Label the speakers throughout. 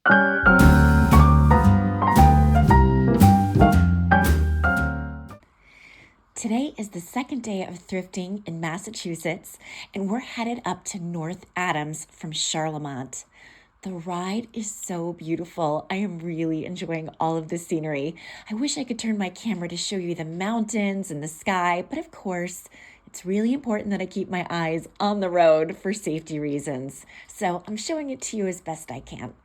Speaker 1: Today is the second day of thrifting in Massachusetts, and we're headed up to North Adams from Charlemont. The ride is so beautiful. I am really enjoying all of the scenery. I wish I could turn my camera to show you the mountains and the sky, but of course, it's really important that I keep my eyes on the road for safety reasons. So I'm showing it to you as best I can.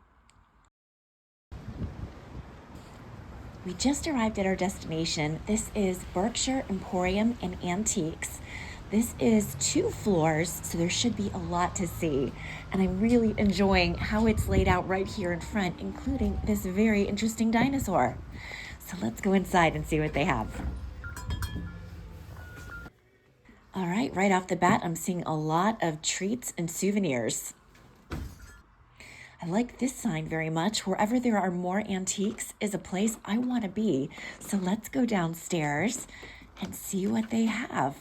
Speaker 1: We just arrived at our destination. This is Berkshire Emporium and Antiques. This is 2 floors, so there should be a lot to see. And I'm really enjoying how it's laid out right here in front, including this very interesting dinosaur. So let's go inside and see what they have. All right off the bat, I'm seeing a lot of treats and souvenirs. I like this sign very much. Wherever there are more antiques is a place I want to be. So let's go downstairs and see what they have.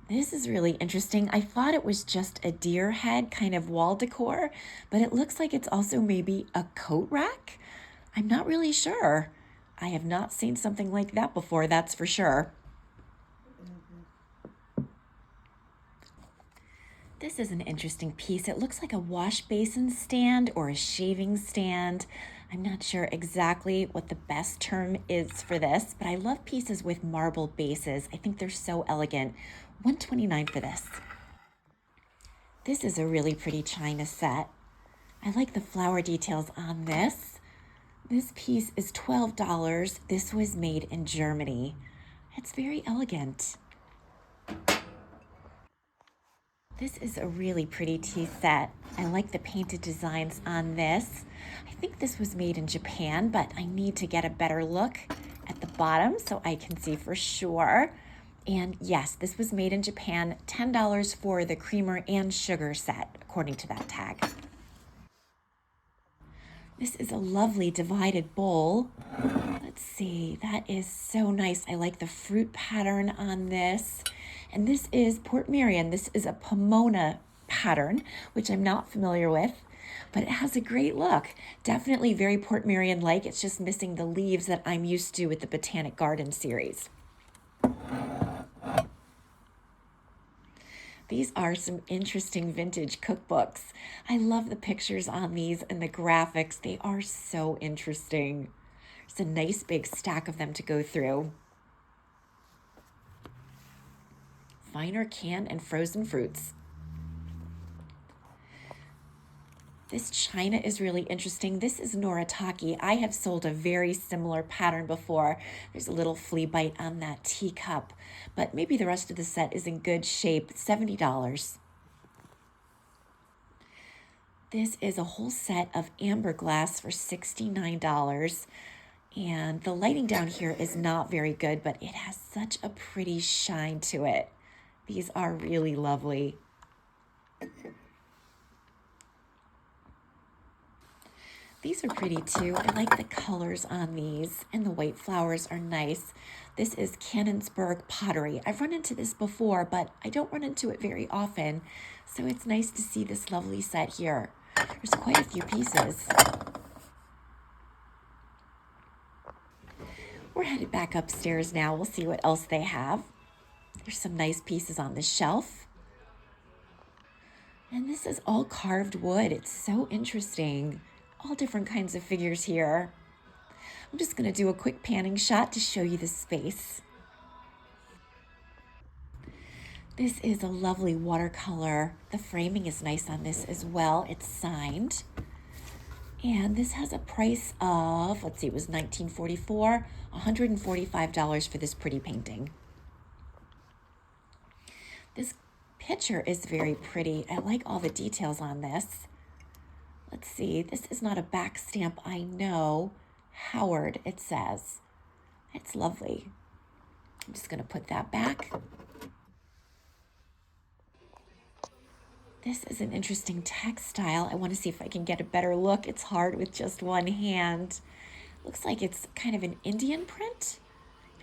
Speaker 1: This is really interesting. I thought it was just a deer head kind of wall decor, but it looks like it's also maybe a coat rack. I'm not really sure. I have not seen something like that before, that's for sure. This is an interesting piece. It looks like a wash basin stand or a shaving stand. I'm not sure exactly what the best term is for this, but I love pieces with marble bases. I think they're so elegant. $129 for this. This is a really pretty china set. I like the flower details on this. This piece is $12. This was made in Germany. It's very elegant. This is a really pretty tea set. I like the painted designs on this. I think this was made in Japan, but I need to get a better look at the bottom so I can see for sure. And yes, this was made in Japan, $10 for the creamer and sugar set, according to that tag. This is a lovely divided bowl. Let's see, that is so nice. I like the fruit pattern on this. And this is Port Marion. This is a Pomona pattern, which I'm not familiar with, but it has a great look. Definitely very Port Marion-like. It's just missing the leaves that I'm used to with the Botanic Garden series. These are some interesting vintage cookbooks. I love the pictures on these and the graphics. They are so interesting. There's a nice big stack of them to go through. Finer canned and frozen fruits. This china is really interesting. This is Noritake. I have sold a very similar pattern before. There's a little flea bite on that teacup, but maybe the rest of the set is in good shape. $70. This is a whole set of amber glass for $69. And the lighting down here is not very good, but it has such a pretty shine to it. These are really lovely. These are pretty too. I like the colors on these, and the white flowers are nice. This is Canonsburg pottery. I've run into this before, but I don't run into it very often, so it's nice to see this lovely set here. There's quite a few pieces. We're headed back upstairs now. We'll see what else they have. There's some nice pieces on the shelf. And this is all carved wood. It's so interesting. All different kinds of figures here. I'm just going to do a quick panning shot to show you the space. This is a lovely watercolor. The framing is nice on this as well. It's signed. And this has a price of, let's see, it was $19.44, $145 for this pretty painting. This picture is very pretty. I like all the details on this. Let's see, this is not a back stamp, I know. Howard, it says. It's lovely. I'm just going to put that back. This is an interesting textile. I want to see if I can get a better look. It's hard with just one hand. Looks like it's kind of an Indian print.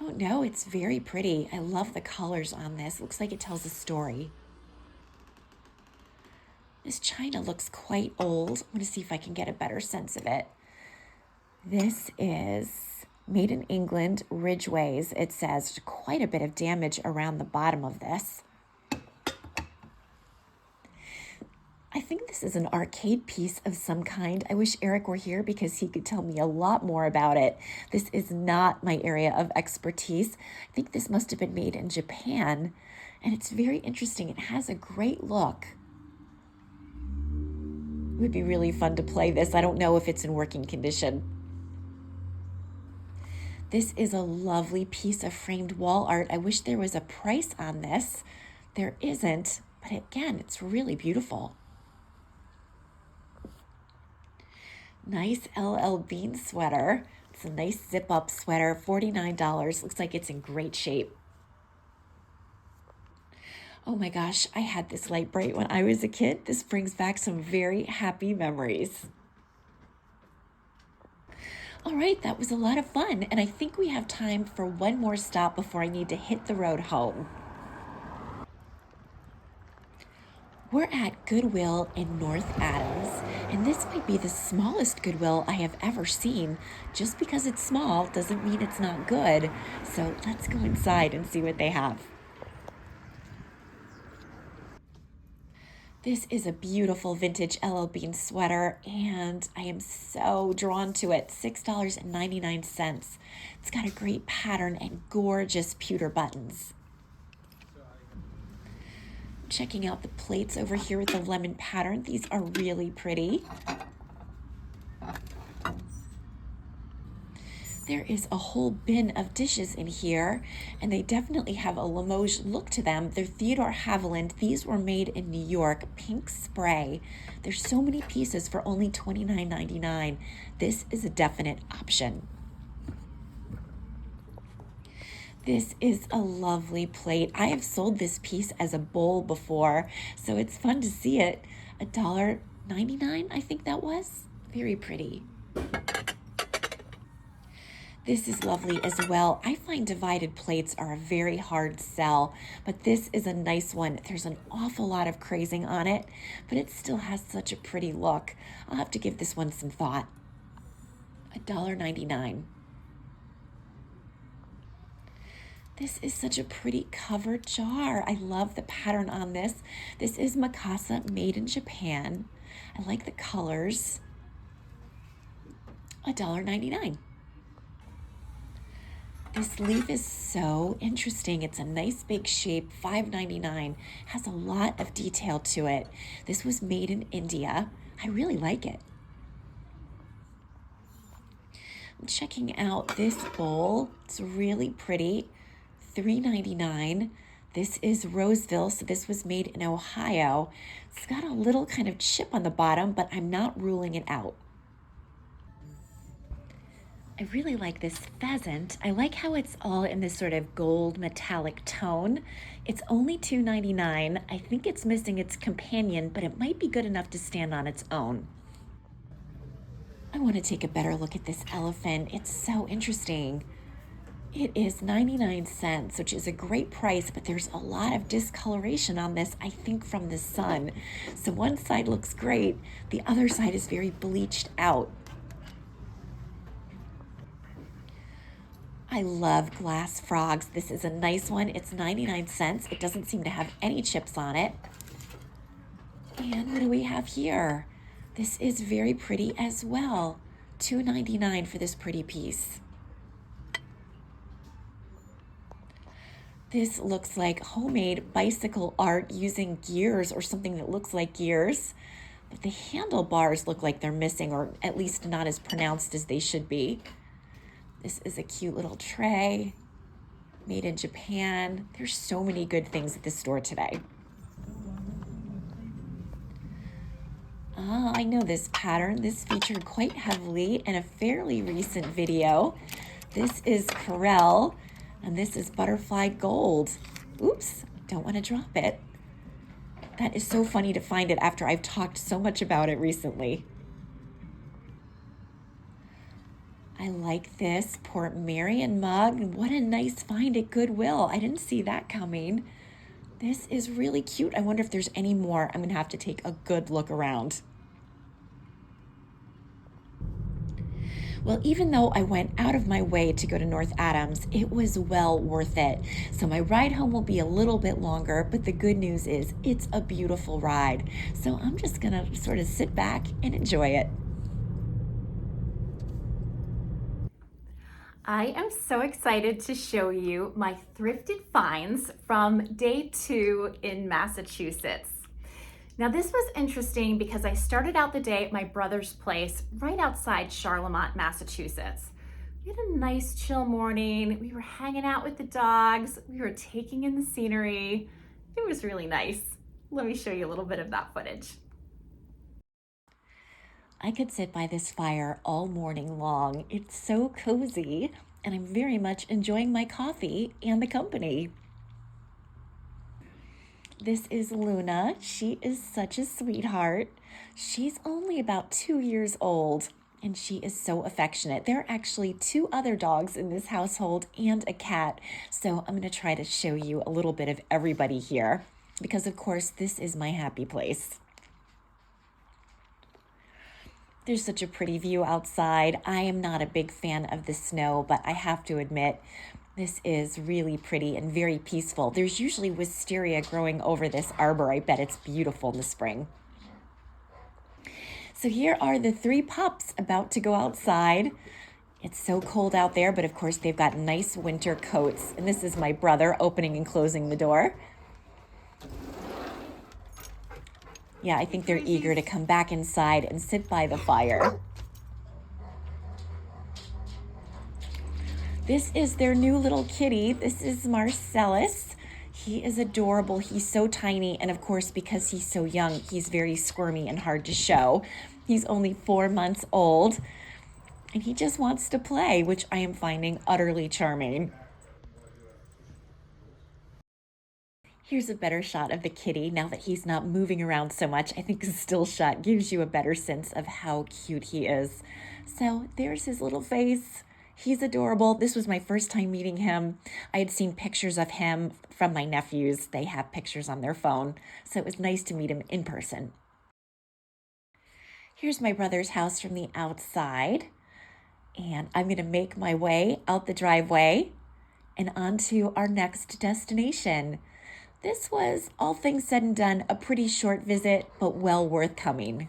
Speaker 1: I don't know. It's very pretty. I love the colors on this. Looks like it tells a story. This china looks quite old. I'm going to see if I can get a better sense of it. This is made in England, Ridgeways. It says quite a bit of damage around the bottom of this. I think this is an arcade piece of some kind. I wish Eric were here because he could tell me a lot more about it. This is not my area of expertise. I think this must have been made in Japan, and it's very interesting. It has a great look. It would be really fun to play this. I don't know if it's in working condition. This is a lovely piece of framed wall art. I wish there was a price on this. There isn't, but again, it's really beautiful. Nice LL Bean sweater. It's a nice zip-up sweater, $49. Looks like it's in great shape. Oh my gosh, I had this light bright when I was a kid. This brings back some very happy memories. All right, that was a lot of fun, and I think we have time for one more stop before I need to hit the road home. We're at Goodwill in North Adams, and this might be the smallest Goodwill I have ever seen. Just because it's small doesn't mean it's not good. So let's go inside and see what they have. This is a beautiful vintage LL Bean sweater, and I am so drawn to it. $6.99. It's got a great pattern and gorgeous pewter buttons. Checking out the plates over here with the lemon pattern. These are really pretty. There is a whole bin of dishes in here, and they definitely have a Limoges look to them. They're Theodore Haviland. These were made in New York. Pink spray. There's so many pieces for only $29.99. This is a definite option. This is a lovely plate. I have sold this piece as a bowl before, so it's fun to see it. $1.99, I think that was. Very pretty. This is lovely as well. I find divided plates are a very hard sell, but this is a nice one. There's an awful lot of crazing on it, but it still has such a pretty look. I'll have to give this one some thought. $1.99. This is such a pretty covered jar. I love the pattern on this. This is Mikasa, made in Japan. I like the colors. $1.99. This leaf is so interesting. It's a nice big shape, $5.99. Has a lot of detail to it. This was made in India. I really like it. I'm checking out this bowl. It's really pretty. $3.99. This is Roseville, so this was made in Ohio. It's got a little kind of chip on the bottom, but I'm not ruling it out. I really like this pheasant. I like how it's all in this sort of gold metallic tone. It's only $2.99. I think it's missing its companion, but it might be good enough to stand on its own. I want to take a better look at this elephant. It's so interesting. It is 99 cents, which is a great price, but there's a lot of discoloration on this, I think from the sun. So one side looks great, the other side is very bleached out. I love glass frogs. This is a nice one. It's 99 cents. It doesn't seem to have any chips on it. And what do we have here? This is very pretty as well. $2.99 for this pretty piece. This looks like homemade bicycle art using gears or something that looks like gears. But the handlebars look like they're missing, or at least not as pronounced as they should be. This is a cute little tray, made in Japan. There's so many good things at this store today. Ah, I know this pattern. This featured quite heavily in a fairly recent video. This is Corel, and this is butterfly gold. Oops, don't want to drop it. That is so funny to find it after I've talked so much about it recently. I like this Port Marion mug. What a nice find at Goodwill. I didn't see that coming. This is really cute. I wonder if there's any more. I'm gonna have to take a good look around. Well, even though I went out of my way to go to North Adams, it was well worth it. So my ride home will be a little bit longer, but the good news is it's a beautiful ride. So I'm just gonna sort of sit back and enjoy it. I am so excited to show you my thrifted finds from day 2 in Massachusetts. Now this was interesting because I started out the day at my brother's place right outside Charlemont, Massachusetts. We had a nice chill morning. We were hanging out with the dogs. We were taking in the scenery. It was really nice. Let me show you a little bit of that footage. I could sit by this fire all morning long. It's so cozy, and I'm very much enjoying my coffee and the company. This is Luna. She is such a sweetheart. She's only about 2 years old, and she is so affectionate. There are actually 2 other dogs in this household and a cat, so I'm going to try to show you a little bit of everybody here, because of course this is my happy place. There's such a pretty view outside. I am not a big fan of the snow, but I have to admit, this is really pretty and very peaceful. There's usually wisteria growing over this arbor. I bet it's beautiful in the spring. So here are the 3 pups about to go outside. It's so cold out there, but of course they've got nice winter coats. And this is my brother opening and closing the door. Yeah, I think they're eager to come back inside and sit by the fire. This is their new little kitty. This is Marcellus. He is adorable. He's so tiny, and of course, because he's so young, he's very squirmy and hard to show. He's only 4 months old, and he just wants to play, which I am finding utterly charming. Here's a better shot of the kitty now that he's not moving around so much. I think a still shot gives you a better sense of how cute he is. So there's his little face. He's adorable. This was my first time meeting him. I had seen pictures of him from my nephews. They have pictures on their phone. So it was nice to meet him in person. Here's my brother's house from the outside. And I'm going to make my way out the driveway and onto our next destination. This was, all things said and done, a pretty short visit, but well worth coming.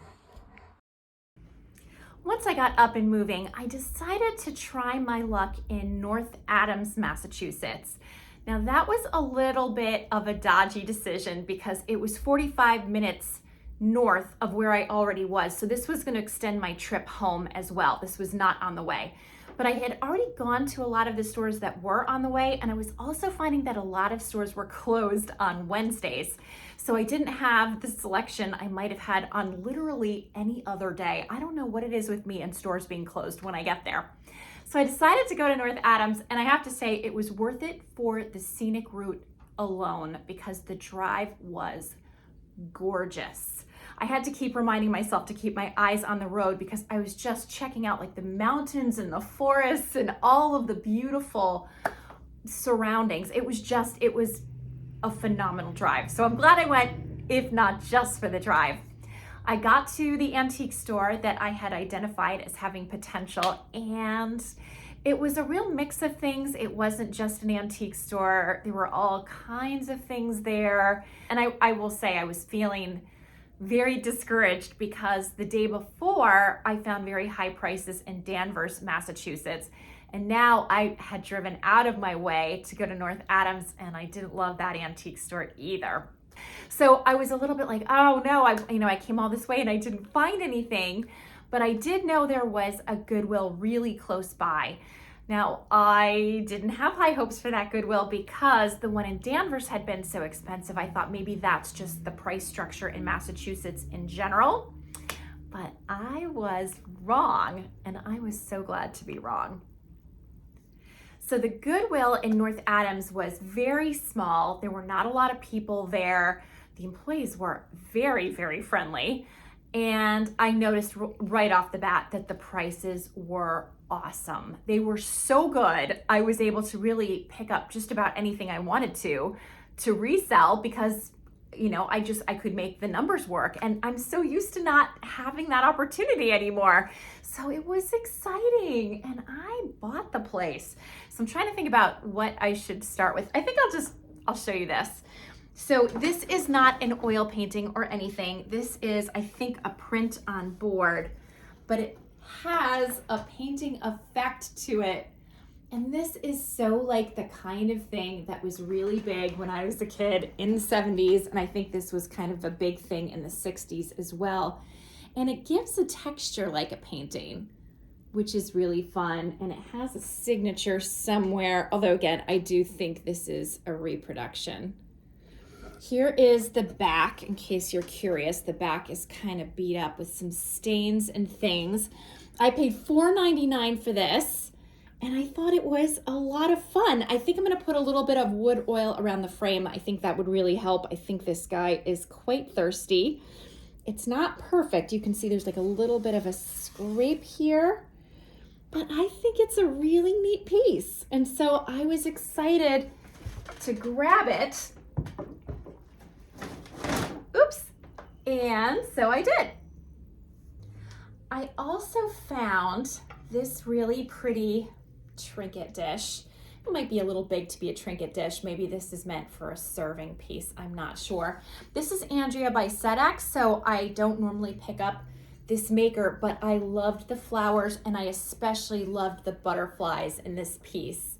Speaker 1: Once I got up and moving, I decided to try my luck in North Adams, Massachusetts. Now that was a little bit of a dodgy decision because it was 45 minutes north of where I already was. So this was going to extend my trip home as well. This was not on the way. But I had already gone to a lot of the stores that were on the way, and I was also finding that a lot of stores were closed on Wednesdays. So I didn't have the selection I might have had on literally any other day. I don't know what it is with me and stores being closed when I get there. So I decided to go to North Adams, and I have to say it was worth it for the scenic route alone because the drive was gorgeous. I had to keep reminding myself to keep my eyes on the road because I was just checking out like the mountains and the forests and all of the beautiful surroundings. It was a phenomenal drive. So I'm glad I went, if not just for the drive. I got to the antique store that I had identified as having potential, and it was a real mix of things. It wasn't just an antique store. There were all kinds of things there. And I will say I was feeling very discouraged because the day before I found very high prices in Danvers, Massachusetts. And now I had driven out of my way to go to North Adams, and I didn't love that antique store either. So I was a little bit like, oh no, I came all this way and I didn't find anything, but I did know there was a Goodwill really close by. Now, I didn't have high hopes for that Goodwill because the one in Danvers had been so expensive. I thought maybe that's just the price structure in Massachusetts in general, but I was wrong, and I was so glad to be wrong. So the Goodwill in North Adams was very small. There were not a lot of people there. The employees were very, very friendly. And I noticed right off the bat that the prices were awesome. They were so good. I was able to really pick up just about anything I wanted to to resell because, you know, I could make the numbers work, and I'm so used to not having that opportunity anymore. So it was exciting, and I bought the place. So I'm trying to think about what I should start with. I think I'll show you this. So this is not an oil painting or anything. This is, I think, a print on board, but it has a painting effect to it. And this is so like the kind of thing that was really big when I was a kid in the 70s. And I think this was kind of a big thing in the 60s as well. And it gives a texture like a painting, which is really fun. And it has a signature somewhere. Although again, I do think this is a reproduction. Here is the back, in case you're curious. The back is kind of beat up with some stains and things. I paid $4.99 for this, and I thought it was a lot of fun. I think I'm gonna put a little bit of wood oil around the frame. I think that would really help. I think this guy is quite thirsty. It's not perfect. You can see there's like a little bit of a scrape here, but I think it's a really neat piece. And so I was excited to grab it. Oops, and so I did. I also found this really pretty trinket dish. It might be a little big to be a trinket dish. Maybe this is meant for a serving piece. I'm not sure. This is Andrea by Sedex, so I don't normally pick up this maker, but I loved the flowers and I especially loved the butterflies in this piece.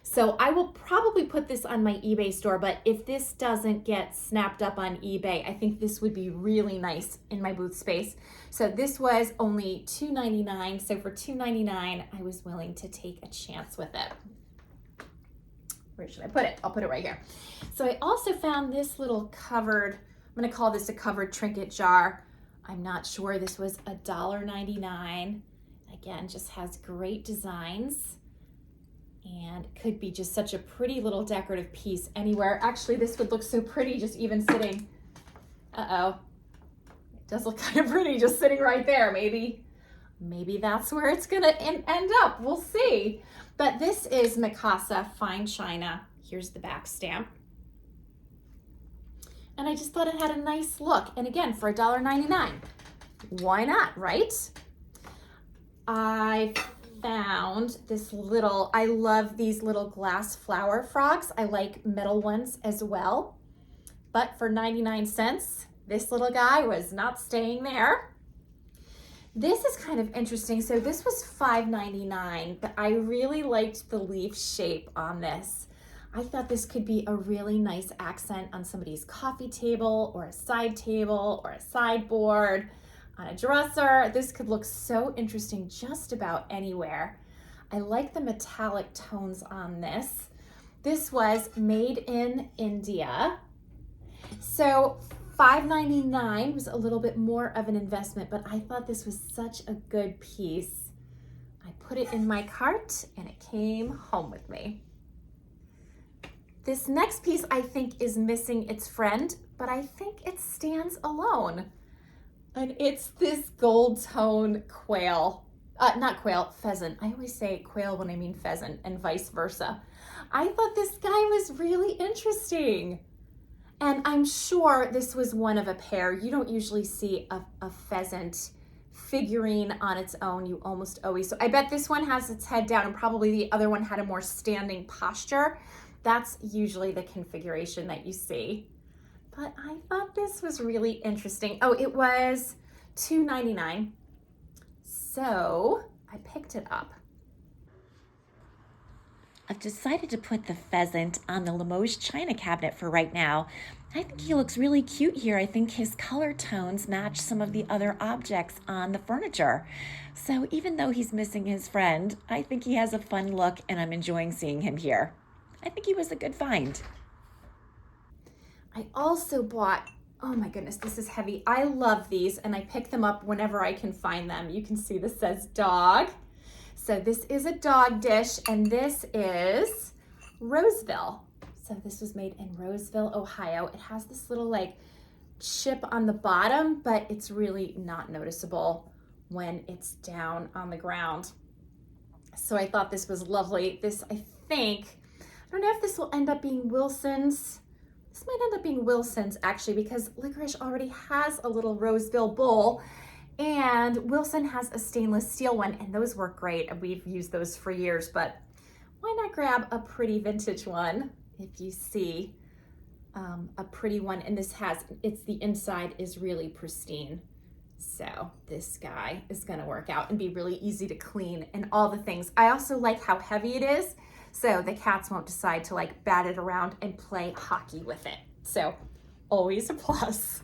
Speaker 1: So I will probably put this on my eBay store, but if this doesn't get snapped up on eBay, I think this would be really nice in my booth space. So this was only $2.99. So for $2.99, I was willing to take a chance with it. Where should I put it? I'll put it right here. So I also found this little covered, I'm gonna call this a covered trinket jar. I'm not sure, this was $1.99. Again, just has great designs. And could be just such a pretty little decorative piece anywhere. Actually, this would look so pretty just even sitting. Uh-oh. It does look kind of pretty just sitting right there. Maybe that's where it's gonna end up. We'll see. But this is Mikasa Fine China. Here's the back stamp. And I just thought it had a nice look. And again, for $1.99, why not, right? I found this little, I love these little glass flower frogs. I like metal ones as well. But for 99 cents, this little guy was not staying there. This is kind of interesting. So this was $5.99, but I really liked the leaf shape on this. I thought this could be a really nice accent on somebody's coffee table or a side table or a sideboard. On a dresser. This could look so interesting just about anywhere. I like the metallic tones on this. This was made in India. So $5.99 was a little bit more of an investment, but I thought this was such a good piece. I put it in my cart and it came home with me. This next piece I think is missing its friend, but I think it stands alone. And it's this gold tone quail, not quail, pheasant. I always say quail when I mean pheasant and vice versa. I thought this guy was really interesting. And I'm sure this was one of a pair. You don't usually see a pheasant figurine on its own. You almost always, so I bet this one has its head down and probably the other one had a more standing posture. That's usually the configuration that you see. But I thought this was really interesting. Oh, it was $2.99. So I picked it up. I've decided to put the pheasant on the Limoges china cabinet for right now. I think he looks really cute here. I think his color tones match some of the other objects on the furniture. So even though he's missing his friend, I think he has a fun look and I'm enjoying seeing him here. I think he was a good find. I also bought, oh my goodness, this is heavy. I love these and I pick them up whenever I can find them. You can see this says dog. So this is a dog dish and this is Roseville. So this was made in Roseville, Ohio. It has this little like chip on the bottom, but it's really not noticeable when it's down on the ground. So I thought this was lovely. This, I think, I don't know if this will end up being Wilson's
Speaker 2: This might end up being Wilson's actually, because Licorice already has a little Roseville bowl, and Wilson has a stainless steel one, and those work great. We've used those for years, but why not grab a pretty vintage one if you see a pretty one? And this has, the inside is really pristine. So this guy is gonna work out and be really easy to clean and all the things. I also like how heavy it is, so the cats won't decide to like bat it around and play hockey with it. So always a plus.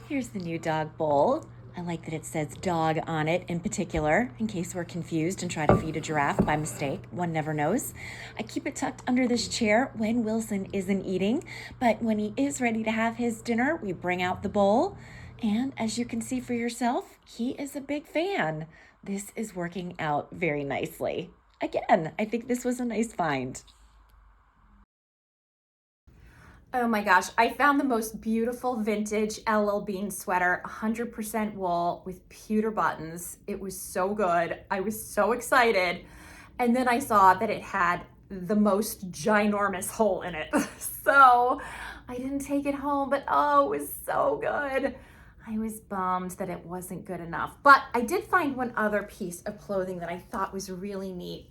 Speaker 1: Here's the new dog bowl. I like that it says dog on it in particular, in case we're confused and try to feed a giraffe by mistake. One never knows. I keep it tucked under this chair when Wilson isn't eating, but when he is ready to have his dinner, we bring out the bowl. And as you can see for yourself, he is a big fan. This is working out very nicely. Again, I think this was a nice find.
Speaker 2: Oh my gosh, I found the most beautiful vintage LL Bean sweater, 100% wool with pewter buttons. It was so good. I was so excited. And then I saw that it had the most ginormous hole in it. So I didn't take it home, but oh, it was so good. I was bummed that it wasn't good enough. But I did find one other piece of clothing that I thought was really neat.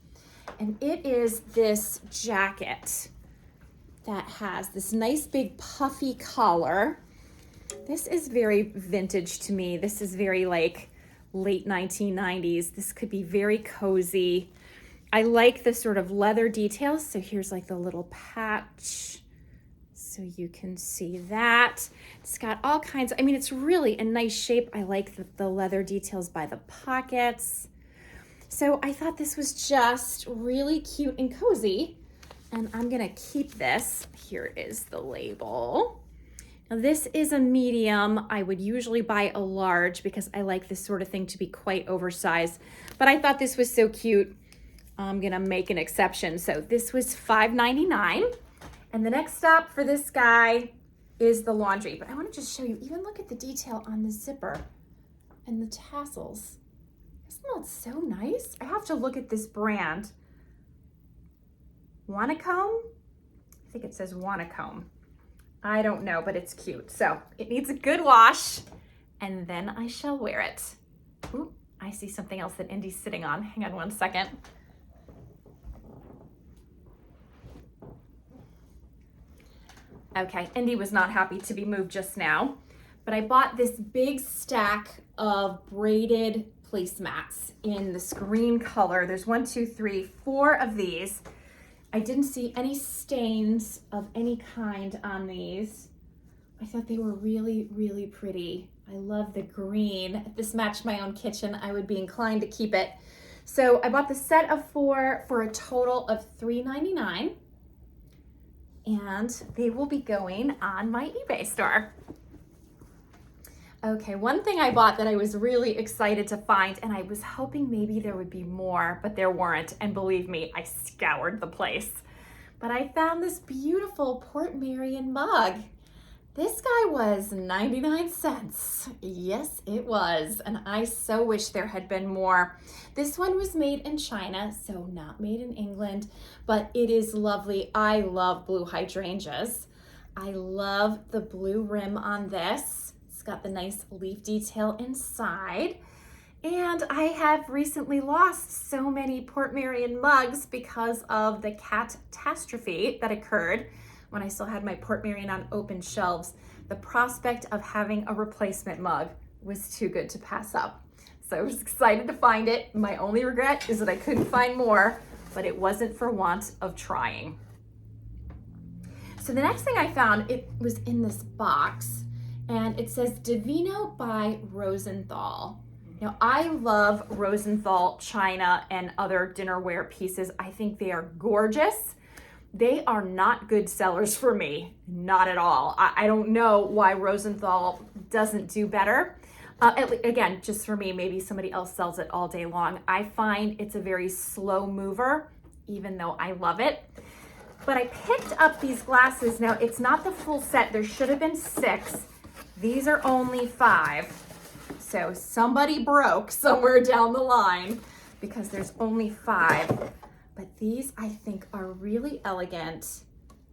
Speaker 2: And it is this jacket that has this nice big puffy collar. This is very vintage to me. This is very like late 1990s. This could be very cozy. I like the sort of leather details. So here's like the little patch, so you can see that. It's got all kinds, I mean, it's really a nice shape. I like the leather details by the pockets. So I thought this was just really cute and cozy. And I'm gonna keep this. Here is the label. Now this is a medium. I would usually buy a large because I like this sort of thing to be quite oversized. But I thought this was so cute, I'm gonna make an exception. So this was $5.99. And the next stop for this guy is the laundry. But I wanna just show you, even look at the detail on the zipper and the tassels. Isn't that so nice? I have to look at this brand. Wanacomb? I think it says Wanacomb. I don't know, but it's cute. So it needs a good wash, and then I shall wear it. Ooh, I see something else that Indy's sitting on. Hang on one second. Okay, Indy was not happy to be moved just now, but I bought this big stack of braided placemats in this green color. There's 1, 2, 3, 4 of these. I didn't see any stains of any kind on these. I thought they were really, really pretty. I love the green. If this matched my own kitchen, I would be inclined to keep it. So I bought the set of 4 for a total of $3.99. And they will be going on my eBay store. Okay, one thing I bought that I was really excited to find, and I was hoping maybe there would be more, but there weren't. And believe me, I scoured the place. But I found this beautiful Port Marion mug. This guy was 99 cents. Yes, it was. And I so wish there had been more. This one was made in China, so not made in England, but it is lovely. I love blue hydrangeas. I love the blue rim on this. Got the nice leaf detail inside. And I have recently lost so many Port Marion mugs because of the catastrophe that occurred when I still had my Port Marion on open shelves. The prospect of having a replacement mug was too good to pass up. So I was excited to find it. My only regret is that I couldn't find more, but it wasn't for want of trying. So the next thing I found, it was in this box. And it says Divino by Rosenthal. Now, I love Rosenthal china and other dinnerware pieces. I think they are gorgeous. They are not good sellers for me, not at all. I don't know why Rosenthal doesn't do better. Again, just for me, maybe somebody else sells it all day long. I find it's a very slow mover, even though I love it. But I picked up these glasses. Now, it's not the full set. There should have been 6. These are only 5. So somebody broke somewhere down the line because there's only 5. but these I think are really elegant.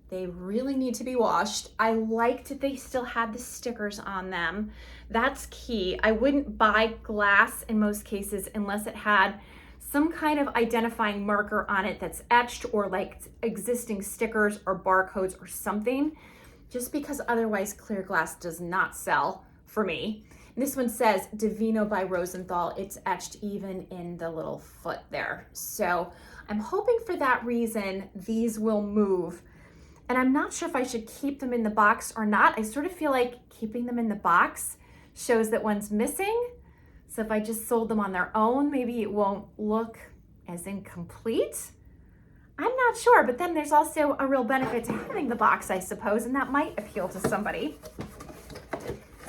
Speaker 2: They really need to be washed. I liked that they still had the stickers on them. That's key. I wouldn't buy glass in most cases unless it had some kind of identifying marker on it that's etched, or like existing stickers or barcodes or something, just because otherwise clear glass does not sell for me. And this one says Divino by Rosenthal. It's etched even in the little foot there. So I'm hoping for that reason these will move. And I'm not sure if I should keep them in the box or not. I sort of feel like keeping them in the box shows that one's missing. So if I just sold them on their own, maybe it won't look as incomplete. I'm not sure, but then there's also a real benefit to having the box, I suppose, and that might appeal to somebody.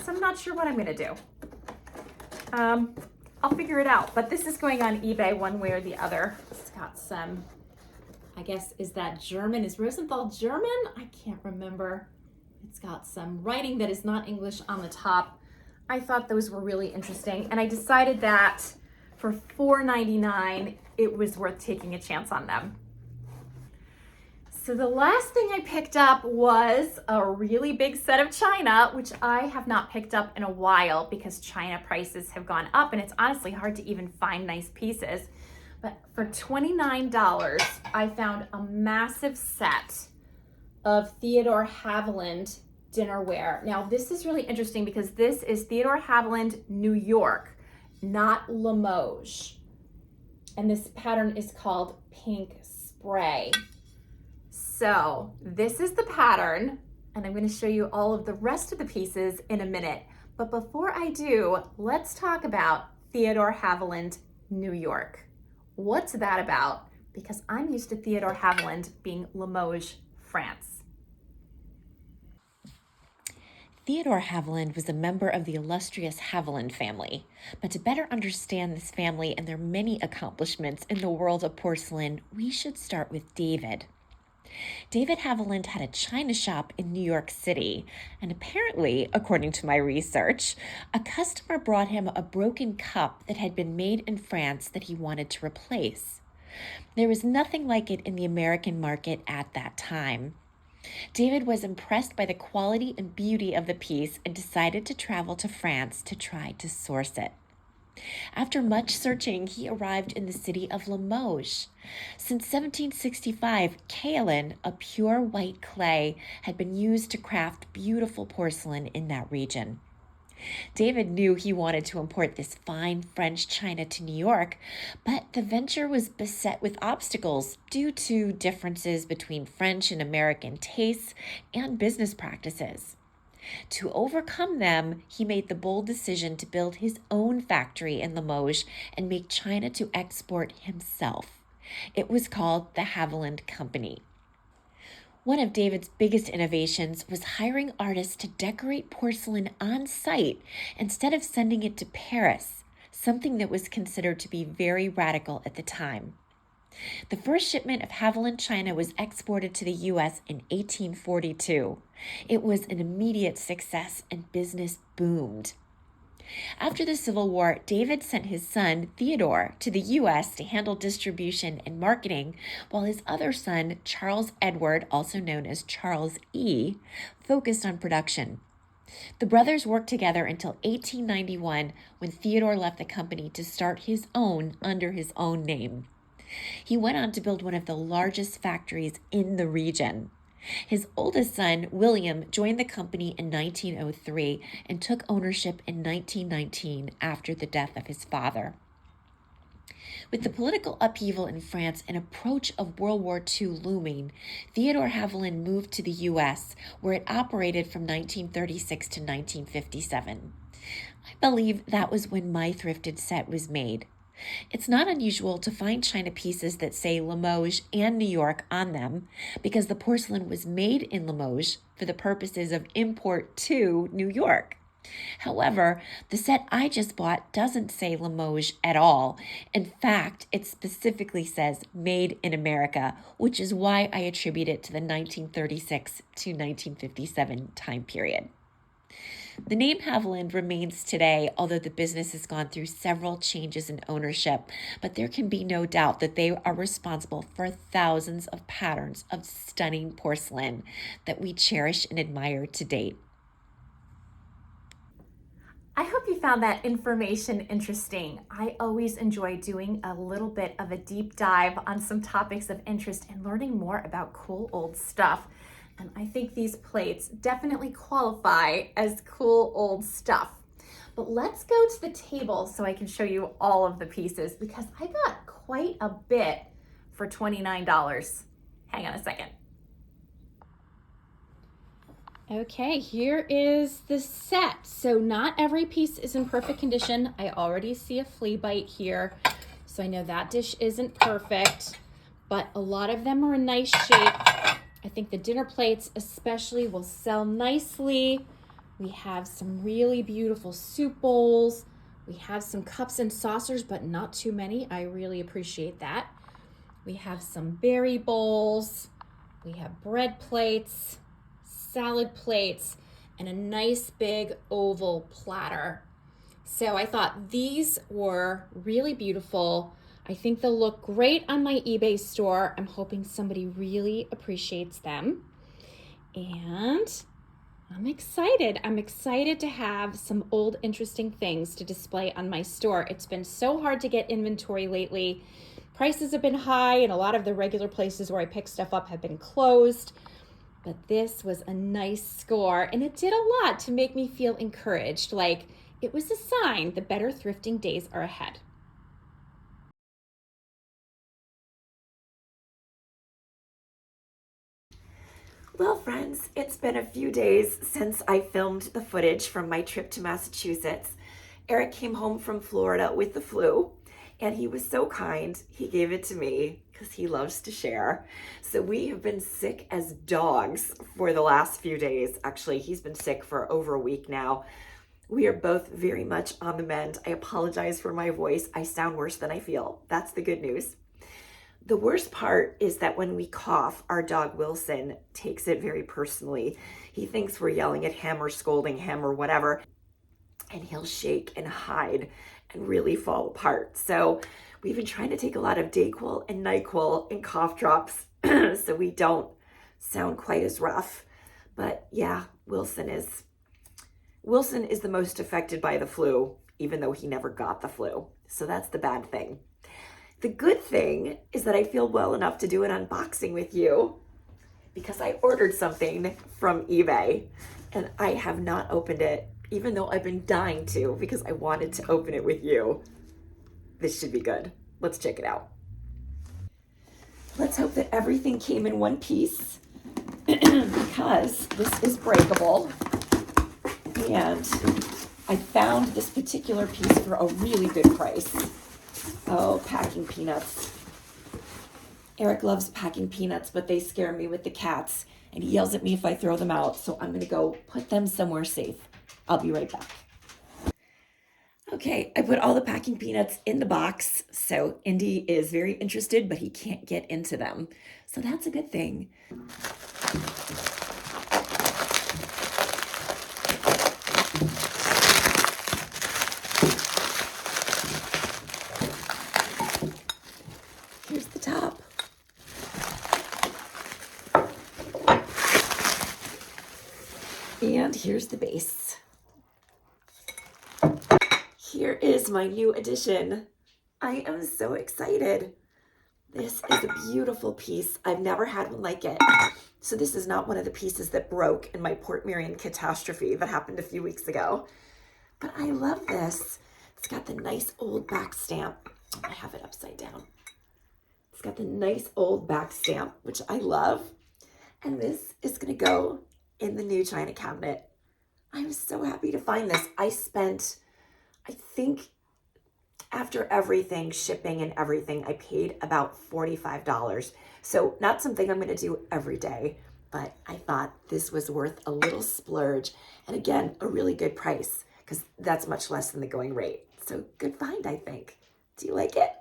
Speaker 2: So I'm not sure what I'm gonna do. I'll figure it out, but this is going on eBay one way or the other. It's got some, I guess, is that German? Is Rosenthal German? I can't remember. It's got some writing that is not English on the top. I thought those were really interesting, and I decided that for $4.99, it was worth taking a chance on them. So the last thing I picked up was a really big set of china, which I have not picked up in a while because china prices have gone up, and it's honestly hard to even find nice pieces. But for $29, I found a massive set of Theodore Haviland dinnerware. Now, this is really interesting because this is Theodore Haviland, New York, not Limoges. And this pattern is called Pink Spray. So this is the pattern, and I'm going to show you all of the rest of the pieces in a minute. But before I do, let's talk about Theodore Haviland, New York. What's that about? Because I'm used to Theodore Haviland being Limoges, France.
Speaker 1: Theodore Haviland was a member of the illustrious Haviland family. But to better understand this family and their many accomplishments in the world of porcelain, we should start with David. David Haviland had a china shop in New York City, and apparently, according to my research, a customer brought him a broken cup that had been made in France that he wanted to replace. There was nothing like it in the American market at that time. David was impressed by the quality and beauty of the piece and decided to travel to France to try to source it. After much searching, he arrived in the city of Limoges. Since 1765, kaolin, a pure white clay, had been used to craft beautiful porcelain in that region. David knew he wanted to import this fine French china to New York, but the venture was beset with obstacles due to differences between French and American tastes and business practices. To overcome them, he made the bold decision to build his own factory in Limoges and make china to export himself. It was called the Haviland Company. One of David's biggest innovations was hiring artists to decorate porcelain on site instead of sending it to Paris, something that was considered to be very radical at the time. The first shipment of Haviland china was exported to the U.S. in 1842. It was an immediate success and business boomed. After the Civil War, David sent his son, Theodore, to the U.S. to handle distribution and marketing, while his other son, Charles Edward, also known as Charles E., focused on production. The brothers worked together until 1891, when Theodore left the company to start his own under his own name. He went on to build one of the largest factories in the region. His oldest son, William, joined the company in 1903 and took ownership in 1919 after the death of his father. With the political upheaval in France and approach of World War II looming, Theodore Haviland moved to the U.S., where it operated from 1936 to 1957. I believe that was when my thrifted set was made. It's not unusual to find china pieces that say Limoges and New York on them because the porcelain was made in Limoges for the purposes of import to New York. However, the set I just bought doesn't say Limoges at all. In fact, it specifically says Made in America, which is why I attribute it to the 1936 to 1957 time period. The name Haviland remains today, although the business has gone through several changes in ownership, but there can be no doubt that they are responsible for thousands of patterns of stunning porcelain that we cherish and admire to date.
Speaker 2: I hope you found that information interesting. I always enjoy doing a little bit of a deep dive on some topics of interest and learning more about cool old stuff. And I think these plates definitely qualify as cool old stuff. But let's go to the table so I can show you all of the pieces because I got quite a bit for $29. Hang on a second. Okay, here is the set. So not every piece is in perfect condition. I already see a flea bite here, so I know that dish isn't perfect, but a lot of them are in nice shape. I think the dinner plates especially will sell nicely. We have some really beautiful soup bowls. We have some cups and saucers, but not too many. I really appreciate that. We have some berry bowls. We have bread plates, salad plates, and a nice big oval platter. So I thought these were really beautiful. I think they'll look great on my eBay store. I'm hoping somebody really appreciates them. And I'm excited. I'm excited to have some old interesting things to display on my store. It's been so hard to get inventory lately. Prices have been high and a lot of the regular places where I pick stuff up have been closed. But this was a nice score, and it did a lot to make me feel encouraged, like it was a sign the better thrifting days are ahead.
Speaker 3: Well, friends, it's been a few days since I filmed the footage from my trip to Massachusetts. Eric came home from Florida with the flu, and he was so kind. He gave it to me because he loves to share. So we have been sick as dogs for the last few days. Actually, he's been sick for over a week now. We are both very much on the mend. I apologize for my voice. I sound worse than I feel. That's the good news. The worst part is that when we cough, our dog Wilson takes it very personally. He thinks we're yelling at him or scolding him or whatever, and he'll shake and hide and really fall apart. So we've been trying to take a lot of Dayquil and NyQuil and cough drops so we don't sound quite as rough. But yeah, Wilson is the most affected by the flu, even though he never got the flu. So that's the bad thing. The good thing is that I feel well enough to do an unboxing with you because I ordered something from eBay and I have not opened it, even though I've been dying to because I wanted to open it with you. This should be good. Let's check it out. Let's hope that everything came in one piece because this is breakable. And I found this particular piece for a really good price. Oh, packing peanuts. Eric loves packing peanuts, but they scare me with the cats, and he yells at me if I throw them out, so I'm gonna go put them somewhere safe. I'll be right back. Okay, I put all the packing peanuts in the box, so Indy is very interested, but he can't get into them. So that's a good thing. Here's the top. And here's the base. Here is my new addition. I am so excited. This is a beautiful piece. I've never had one like it. So this is not one of the pieces that broke in my Port Marion catastrophe that happened a few weeks ago. But I love this. It's got the nice old back stamp. I have it upside down. It's got the nice old back stamp, which I love. And this is gonna go in the new china cabinet. I'm so happy to find this. I spent, I think after everything, shipping and everything, I paid about $45. So not something I'm gonna do every day, but I thought this was worth a little splurge. And again, a really good price because that's much less than the going rate. So good find, I think. Do you like it?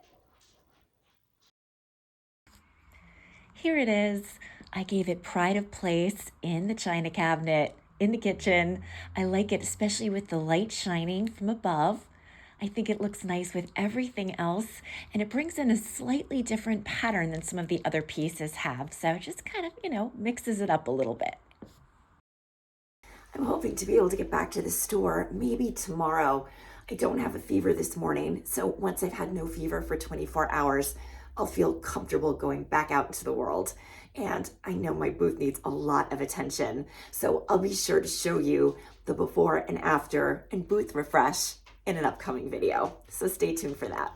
Speaker 1: Here it is. I gave it pride of place in the china cabinet. in the kitchen. I like it, especially with the light shining from above. I think it looks nice with everything else, and it brings in a slightly different pattern than some of the other pieces have. So it just kind of, mixes it up a little bit.
Speaker 3: I'm hoping to be able to get back to the store maybe tomorrow. I don't have a fever this morning, so once I've had no fever for 24 hours, I'll feel comfortable going back out into the world. And I know my booth needs a lot of attention, so I'll be sure to show you the before and after and booth refresh in an upcoming video. So stay tuned for that.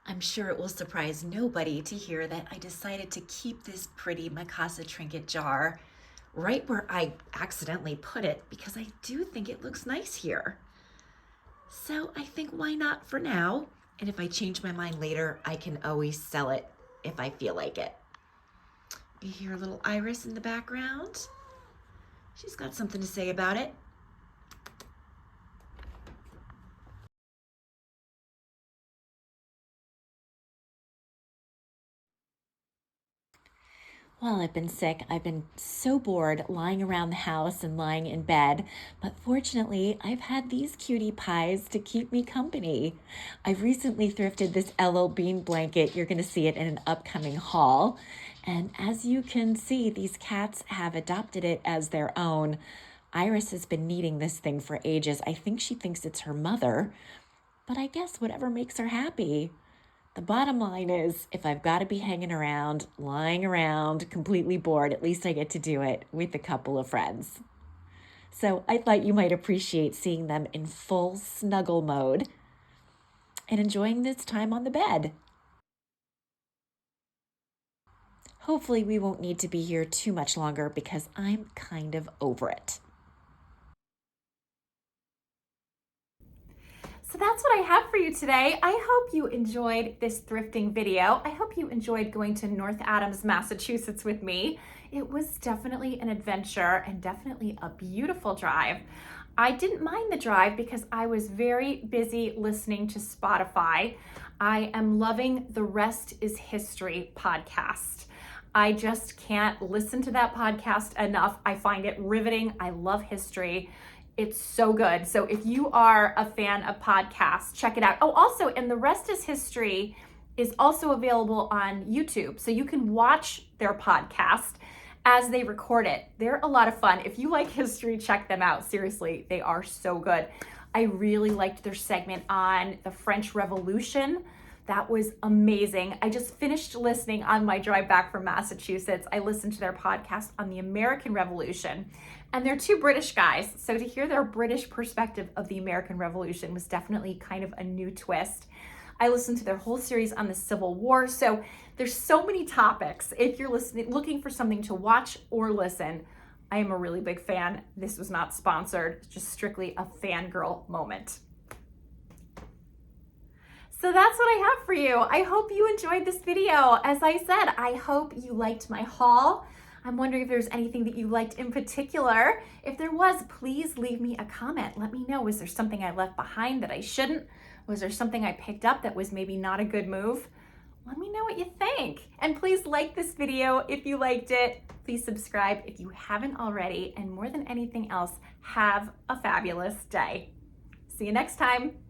Speaker 1: I'm sure it will surprise nobody to hear that I decided to keep this pretty Mikasa trinket jar right where I accidentally put it because I do think it looks nice here. So I think why not for now? And if I change my mind later, I can always sell it if I feel like it. You hear a little Iris in the background? She's got something to say about it. While I've been sick, I've been so bored lying around the house and lying in bed, but fortunately, I've had these cutie pies to keep me company. I've recently thrifted this LL Bean blanket. You're going to see it in an upcoming haul. And as you can see, these cats have adopted it as their own. Iris has been needing this thing for ages. I think she thinks it's her mother, but I guess whatever makes her happy. The bottom line is, if I've got to be hanging around, lying around, completely bored, at least I get to do it with a couple of friends. So I thought you might appreciate seeing them in full snuggle mode and enjoying this time on the bed. Hopefully we won't need to be here too much longer because I'm kind of over it.
Speaker 2: So that's what I have for you today. I hope you enjoyed this thrifting video. I hope you enjoyed going to North Adams, Massachusetts with me. It was definitely an adventure and definitely a beautiful drive. I didn't mind the drive because I was very busy listening to Spotify. I am loving the Rest is History podcast. I just can't listen to that podcast enough. I find it riveting. I love history. It's so good. So if you are a fan of podcasts, check it out. Oh, also, and The Rest is History is also available on YouTube. So you can watch their podcast as they record it. They're a lot of fun. If you like history, check them out. Seriously, they are so good. I really liked their segment on the French Revolution. That was amazing. I just finished listening on my drive back from Massachusetts. I listened to their podcast on the American Revolution. And they're two British guys, so to hear their British perspective of the American Revolution was definitely kind of a new twist. I listened to their whole series on the Civil War, so there's so many topics. If you're looking for something to watch or listen, I am a really big fan. This was not sponsored, just strictly a fangirl moment. So that's what I have for you. I hope you enjoyed this video. As I said, I hope you liked my haul. I'm wondering if there's anything that you liked in particular. If there was, please leave me a comment. Let me know, was there something I left behind that I shouldn't? Was there something I picked up that was maybe not a good move? Let me know what you think. And please like this video if you liked it. Please subscribe if you haven't already. And more than anything else, have a fabulous day. See you next time.